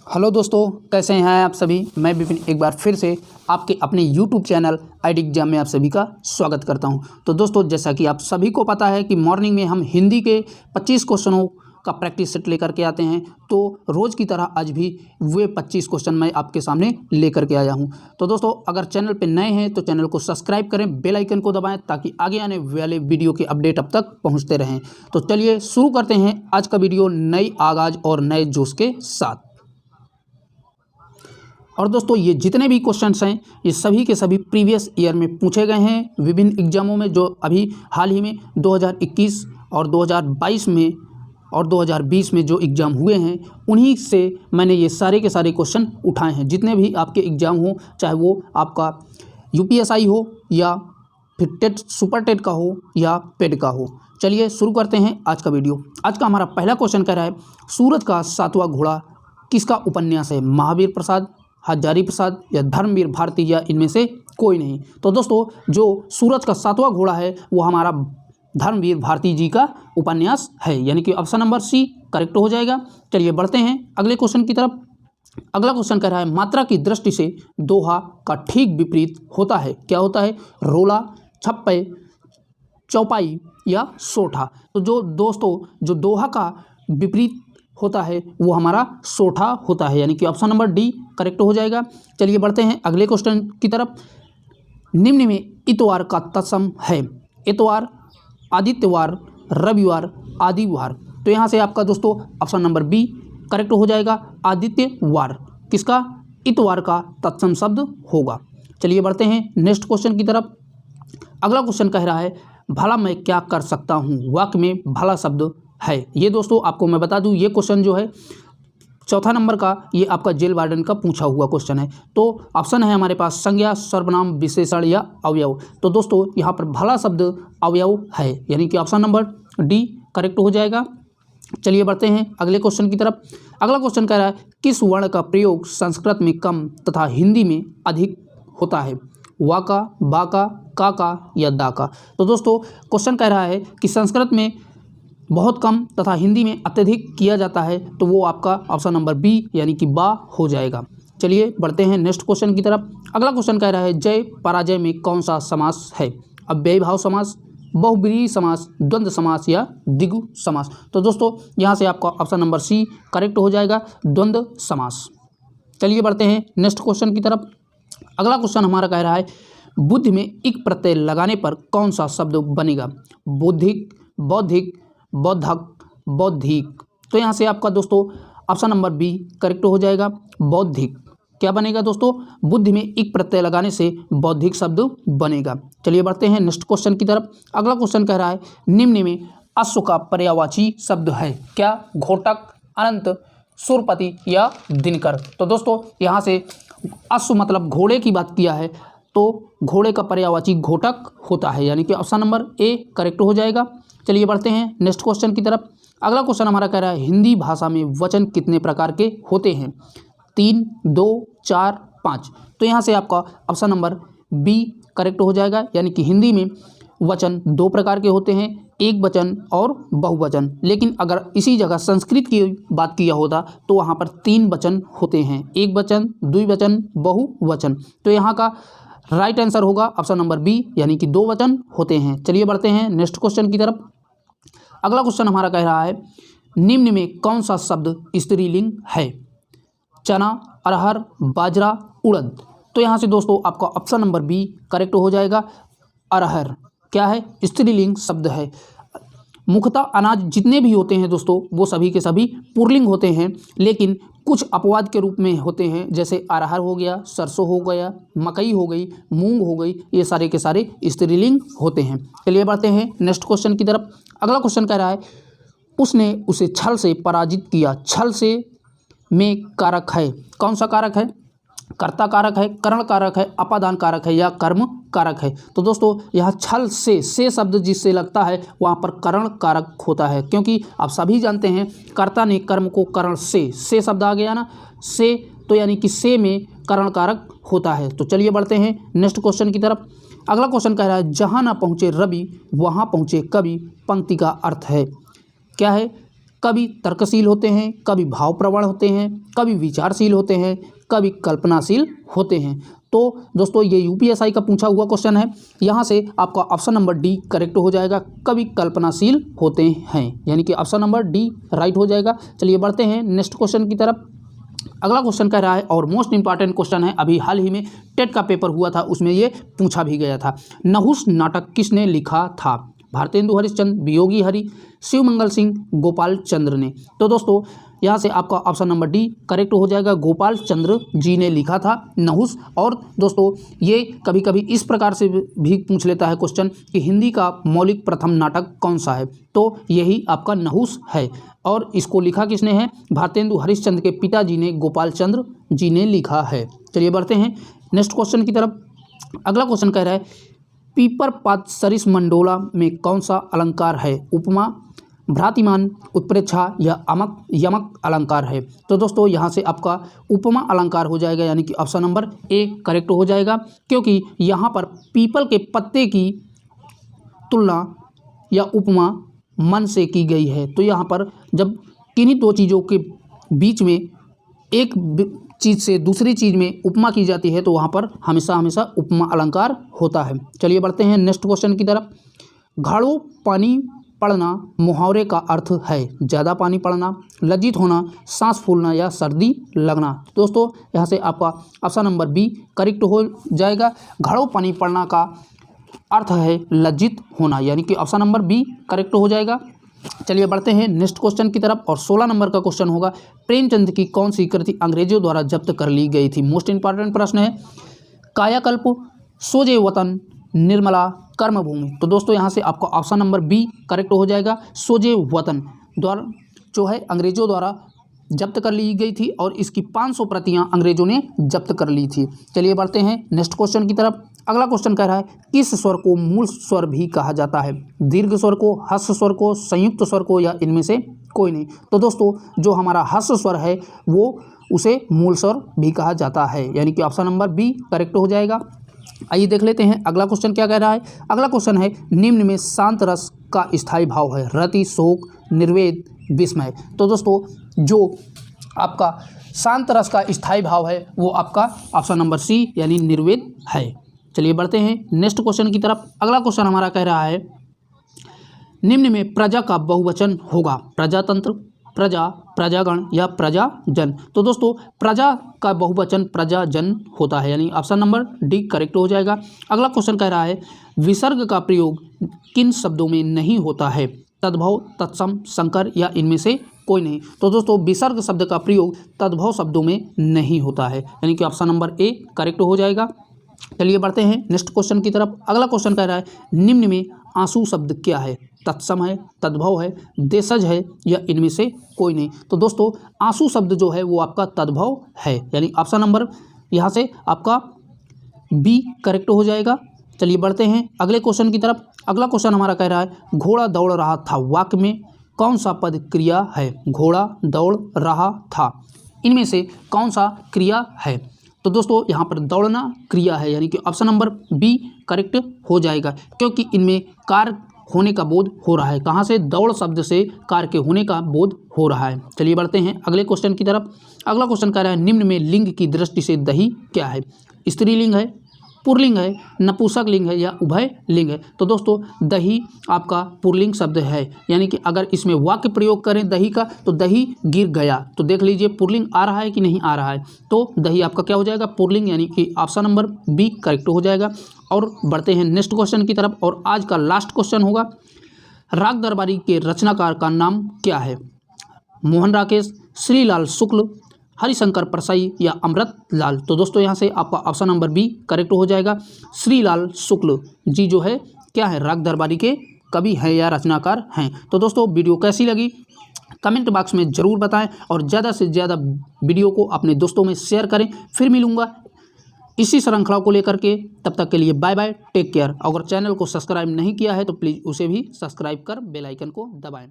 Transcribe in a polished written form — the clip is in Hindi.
हेलो दोस्तों, कैसे हैं आप सभी। मैं विपिन एक बार फिर से आपके अपने यूट्यूब चैनल आईडी एग्जाम में आप सभी का स्वागत करता हूं। तो दोस्तों, जैसा कि आप सभी को पता है कि मॉर्निंग में हम हिंदी के 25 क्वेश्चनों का प्रैक्टिस सेट लेकर के आते हैं। तो रोज़ की तरह आज भी वे 25 क्वेश्चन मैं आपके सामने लेकर के आया हूं। तो दोस्तों, अगर चैनल पर नए हैं तो चैनल को सब्सक्राइब करें, बेल आइकन को दबाएं ताकि आगे आने वाले वीडियो के अपडेट अब तक पहुँचते रहें। तो चलिए शुरू करते हैं आज का वीडियो नई आगाज़ और नए जोश के साथ। और दोस्तों, ये जितने भी क्वेश्चंस हैं ये सभी के सभी प्रीवियस ईयर में पूछे गए हैं विभिन्न एग्जामों में, जो अभी हाल ही में 2021 और 2022 में और 2020 में जो एग्ज़ाम हुए हैं उन्हीं से मैंने ये सारे के सारे क्वेश्चन उठाए हैं। जितने भी आपके एग्ज़ाम हो, चाहे वो आपका यूपीएसआई हो या फिर टेट, सुपर टेट का हो या पेड का हो। चलिए शुरू करते हैं आज का वीडियो। आज का हमारा पहला क्वेश्चन कह रहा है, सूरज का सातवां घोड़ा किसका उपन्यास है। महावीर प्रसाद, हजारी प्रसाद या धर्मवीर भारती या इनमें से कोई नहीं। तो दोस्तों, जो सूरज का सातवां घोड़ा है वो हमारा धर्मवीर भारती जी का उपन्यास है, यानी कि ऑप्शन नंबर सी करेक्ट हो जाएगा। चलिए बढ़ते हैं अगले क्वेश्चन की तरफ। अगला क्वेश्चन कह रहा है, मात्रा की दृष्टि से दोहा का ठीक विपरीत होता है। क्या होता है। रोला, छप्पे, चौपाई या सोठा। तो जो दोस्तों जो दोहा का विपरीत होता है वो हमारा सोठा होता है, यानी कि ऑप्शन नंबर डी करेक्ट हो जाएगा। चलिए बढ़ते हैं अगले क्वेश्चन की तरफ। निम्न में इतवार का तत्सम है। इतवार, आदित्यवार, रविवार, आदिवार। तो यहाँ से आपका दोस्तों ऑप्शन नंबर बी करेक्ट हो जाएगा, आदित्यवार किसका, इतवार का तत्सम शब्द होगा। चलिए बढ़ते हैं नेक्स्ट क्वेश्चन की तरफ। अगला क्वेश्चन कह रहा है, भला मैं क्या कर सकता हूँ। वाक्य में भला शब्द है। ये दोस्तों आपको मैं बता दूं, ये क्वेश्चन जो है चौथा नंबर का, ये आपका जेल वार्डन का पूछा हुआ क्वेश्चन है। तो ऑप्शन है हमारे पास संज्ञा, सर्वनाम, विशेषण या अवयव। तो दोस्तों यहाँ पर भला शब्द अवयव है, यानी कि ऑप्शन नंबर डी करेक्ट हो जाएगा। चलिए बढ़ते हैं अगले क्वेश्चन की तरफ। अगला क्वेश्चन कह रहा है, किस वर्ण का प्रयोग संस्कृत में कम तथा हिंदी में अधिक होता है। वाका, बाका, काका या दाका। तो दोस्तों क्वेश्चन कह रहा है कि संस्कृत में बहुत कम तथा हिंदी में अत्यधिक किया जाता है, तो वो आपका ऑप्शन नंबर बी यानी कि बा हो जाएगा। चलिए बढ़ते हैं नेक्स्ट क्वेश्चन की तरफ। अगला क्वेश्चन कह रहा है, जय पराजय में कौन सा समास है। अव्ययी भाव समास, बहुब्रीहि समास, द्वंद्व समास या द्विगु समास। तो दोस्तों यहाँ से आपका ऑप्शन नंबर सी करेक्ट हो जाएगा, द्वंद्व समास। चलिए बढ़ते हैं नेक्स्ट क्वेश्चन की तरफ। अगला क्वेश्चन हमारा कह रहा है, बुद्धि में इक प्रत्यय लगाने पर कौन सा शब्द बनेगा। बौद्धिक, बौद्धिक, बौद्धक, बौद्धिक। तो यहाँ से आपका दोस्तों ऑप्शन नंबर बी करेक्ट हो जाएगा, बौद्धिक। क्या बनेगा दोस्तों, बुद्धि में एक प्रत्यय लगाने से बौद्धिक शब्द बनेगा। चलिए बढ़ते हैं नेक्स्ट क्वेश्चन की तरफ। अगला क्वेश्चन कह रहा है, निम्न में अश्व का पर्यायवाची शब्द है। क्या। घोटक, अनंत, सुरपति या दिनकर। तो दोस्तों यहाँ से अश्व मतलब घोड़े की बात किया है, तो घोड़े का पर्यायवाची घोटक होता है, यानी कि ऑप्शन नंबर ए करेक्ट हो जाएगा। चलिए बढ़ते हैं नेक्स्ट क्वेश्चन की तरफ। अगला क्वेश्चन हमारा कह रहा है, हिंदी भाषा में वचन कितने प्रकार के होते हैं। 3, 2, 4, 5। तो यहाँ से आपका ऑप्शन नंबर बी करेक्ट हो जाएगा, यानी कि हिंदी में वचन 2 प्रकार के होते हैं, एक वचन और बहुवचन। लेकिन अगर इसी जगह संस्कृत की बात किया होता तो वहाँ पर 3 वचन होते हैं, एक वचन, द्विवचन, बहुवचन। तो यहाँ का राइट आंसर होगा ऑप्शन नंबर बी, यानी कि 2 वचन होते हैं। चलिए बढ़ते हैं नेक्स्ट क्वेश्चन की तरफ। अगला क्वेश्चन हमारा कह रहा है, निम्न में कौन सा शब्द स्त्रीलिंग है। चना, अरहर, बाजरा, उड़द। तो यहाँ से दोस्तों आपका ऑप्शन नंबर बी करेक्ट हो जाएगा, अरहर क्या है, स्त्रीलिंग शब्द है। मुख्यतः अनाज जितने भी होते हैं दोस्तों वो सभी के सभी पुल्लिंग होते हैं, लेकिन कुछ अपवाद के रूप में होते हैं, जैसे अरहर हो गया, सरसों हो गया, मकई हो गई, मूंग हो गई, ये सारे के सारे स्त्रीलिंग होते हैं। चलिए बढ़ते हैं नेक्स्ट क्वेश्चन की तरफ। अगला क्वेश्चन कह रहा है, उसने उसे छल से पराजित किया। छल से में कारक है, कौन सा कारक है। कर्ता कारक है, करण कारक है, अपादान कारक है या कर्म कारक है। तो दोस्तों यहाँ छल से शब्द जिससे लगता है वहाँ पर करण कारक होता है, क्योंकि आप सभी जानते हैं कर्ता ने कर्म को करण से शब्द आ गया ना, से, तो यानी कि से में करण कारक होता है। तो चलिए बढ़ते हैं नेक्स्ट क्वेश्चन की तरफ। अगला क्वेश्चन कह रहा है, जहाँ ना पहुँचे रवि वहाँ पहुँचे कवि। पंक्ति का अर्थ है क्या है, कभी तर्कशील होते हैं, कभी भावप्रवण होते हैं, कभी विचारशील होते हैं, कभी कल्पनाशील होते हैं। तो दोस्तों ये यूपीएसआई का पूछा हुआ क्वेश्चन है। यहाँ से आपका ऑप्शन नंबर डी करेक्ट हो जाएगा, कभी कल्पनाशील होते हैं, यानी कि ऑप्शन नंबर डी राइट हो जाएगा। चलिए बढ़ते हैं नेक्स्ट क्वेश्चन की तरफ। अगला क्वेश्चन कह रहा है और मोस्ट इंपॉर्टेंट क्वेश्चन है, अभी हाल ही में टेट का पेपर हुआ था, उसमें ये पूछा भी गया था। नहुस नाटक किसने लिखा था? भारतेंदु हरिश्चंद्र, वियोगी हरि, शिवमंगल सिंह, गोपाल चंद्र ने। तो दोस्तों यहाँ से आपका ऑप्शन नंबर डी करेक्ट हो जाएगा, गोपाल चंद्र जी ने लिखा था नहुस। और दोस्तों ये कभी कभी इस प्रकार से भी पूछ लेता है क्वेश्चन कि हिंदी का मौलिक प्रथम नाटक कौन सा है, तो यही आपका नहुस है। और इसको लिखा किसने है? भारतेंदु हरिश्चंद्र के पिताजी ने, गोपाल चंद्र जी ने लिखा है। चलिए बढ़ते हैं नेक्स्ट क्वेश्चन की तरफ। अगला क्वेश्चन कह रहा है पीपर पात सरिस मंडोला में कौन सा अलंकार है? उपमा, भ्रातिमान, उत्प्रेक्षा या अमक यमक अलंकार है। तो दोस्तों यहाँ से आपका उपमा अलंकार हो जाएगा, यानी कि ऑप्शन नंबर ए करेक्ट हो जाएगा, क्योंकि यहाँ पर पीपल के पत्ते की तुलना या उपमा मन से की गई है। तो यहाँ पर जब किन्हीं दो चीज़ों के बीच में एक चीज़ से दूसरी चीज़ में उपमा की जाती है तो वहाँ पर हमेशा हमेशा उपमा अलंकार होता है। चलिए बढ़ते हैं नेक्स्ट क्वेश्चन की तरफ। घाड़ो पानी पड़ना मुहावरे का अर्थ है? ज़्यादा पानी पड़ना, लज्जित होना, सांस फूलना या सर्दी लगना। दोस्तों यहाँ से आपका ऑप्शन नंबर बी करेक्ट हो जाएगा। घाड़ो पानी पड़ना का अर्थ है लज्जित होना, यानी कि ऑप्शन नंबर बी करेक्ट हो जाएगा। चलिए बढ़ते हैं नेक्स्ट क्वेश्चन की तरफ और 16 नंबर का क्वेश्चन होगा प्रेमचंद की कौन सी कृति अंग्रेजों द्वारा जब्त कर ली गई थी? मोस्ट इंपॉर्टेंट प्रश्न है। कायाकल्प, सोजे वतन, निर्मला, कर्मभूमि। तो दोस्तों यहाँ से आपका ऑप्शन नंबर बी करेक्ट हो जाएगा। सोजे वतन द्वारा जो है अंग्रेजों द्वारा जब्त कर ली गई थी और इसकी 500 प्रतियां अंग्रेजों ने जब्त कर ली थी। चलिए बढ़ते हैं नेक्स्ट क्वेश्चन की तरफ। अगला क्वेश्चन कह रहा है किस स्वर को मूल स्वर भी कहा जाता है? दीर्घ स्वर को, हस्व स्वर को, संयुक्त स्वर को या इनमें से कोई नहीं। तो दोस्तों जो हमारा हस्व स्वर है वो उसे मूल स्वर भी कहा जाता है, यानी कि ऑप्शन नंबर बी करेक्ट हो जाएगा। आइए देख लेते हैं अगला क्वेश्चन क्या कह रहा है। अगला क्वेश्चन है निम्न में शांत रस का स्थायी भाव है? रति, शोक, निर्वेद, विस्मय। तो दोस्तों जो आपका शांत रस का स्थायी भाव है वो आपका ऑप्शन नंबर सी यानी निर्वेद है। चलिए बढ़ते हैं नेक्स्ट क्वेश्चन की तरफ। अगला क्वेश्चन हमारा कह रहा है निम्न में प्रजा का बहुवचन होगा? प्रजातंत्र, प्रजा, प्रजागण या प्रजाजन। तो दोस्तों प्रजा का बहुवचन प्रजाजन होता है, यानी ऑप्शन नंबर डी करेक्ट हो जाएगा। अगला क्वेश्चन कह रहा है विसर्ग का प्रयोग किन शब्दों में नहीं होता है? तद्भव, तत्सम, संकर या इनमें से कोई नहीं। तो दोस्तों विसर्ग शब्द का प्रयोग तद्भव शब्दों में नहीं होता है, यानी कि ऑप्शन नंबर ए करेक्ट हो जाएगा। चलिए बढ़ते हैं नेक्स्ट क्वेश्चन की तरफ। अगला क्वेश्चन कह रहा है निम्न में आंसू शब्द क्या है? तत्सम है, तद्भव है, देशज है या इनमें से कोई नहीं। तो दोस्तों आंसू शब्द जो है वो आपका तद्भव है, यानी ऑप्शन नंबर यहाँ से आपका बी करेक्ट हो जाएगा। चलिए बढ़ते हैं अगले क्वेश्चन की तरफ। अगला क्वेश्चन हमारा कह रहा है घोड़ा दौड़ रहा था वाक्य में कौन सा पद क्रिया है? घोड़ा दौड़ रहा था, इनमें से कौन सा क्रिया है? तो दोस्तों यहाँ पर दौड़ना क्रिया है, यानी कि ऑप्शन नंबर बी करेक्ट हो जाएगा, क्योंकि इनमें कार्य होने का बोध हो रहा है। कहाँ से? दौड़ शब्द से कार्य के होने का बोध हो रहा है। चलिए बढ़ते हैं अगले क्वेश्चन की तरफ। अगला क्वेश्चन कह रहा है निम्न में लिंग की दृष्टि से दही क्या है? स्त्रीलिंग है, पुरलिंग है, नपुंसक लिंग है या उभय लिंग है? तो दोस्तों दही आपका पुरलिंग शब्द है, यानी कि अगर इसमें वाक्य प्रयोग करें दही का तो दही गिर गया, तो देख लीजिए पुरलिंग आ रहा है कि नहीं आ रहा है। तो दही आपका क्या हो जाएगा? पुरलिंग, यानी कि ऑप्शन नंबर बी करेक्ट हो जाएगा। और बढ़ते हैं नेक्स्ट क्वेश्चन की तरफ और आज का लास्ट क्वेश्चन होगा राग दरबारी के रचनाकार का नाम क्या है? मोहन राकेश, श्रीलाल शुक्ल, हरिशंकर परसाई या अमृत लाल। तो दोस्तों यहाँ से आपका ऑप्शन नंबर बी करेक्ट हो जाएगा। श्रीलाल शुक्ल जी जो है क्या है? राग दरबारी के कवि हैं या रचनाकार हैं। तो दोस्तों वीडियो कैसी लगी कमेंट बॉक्स में ज़रूर बताएं और ज़्यादा से ज़्यादा वीडियो को अपने दोस्तों में शेयर करें। फिर मिलूँगा इसी श्रृंखला को लेकर के, तब तक के लिए बाय बाय, टेक केयर। अगर चैनल को सब्सक्राइब नहीं किया है तो प्लीज़ उसे भी सब्सक्राइब कर बेल आइकन को दबाएं।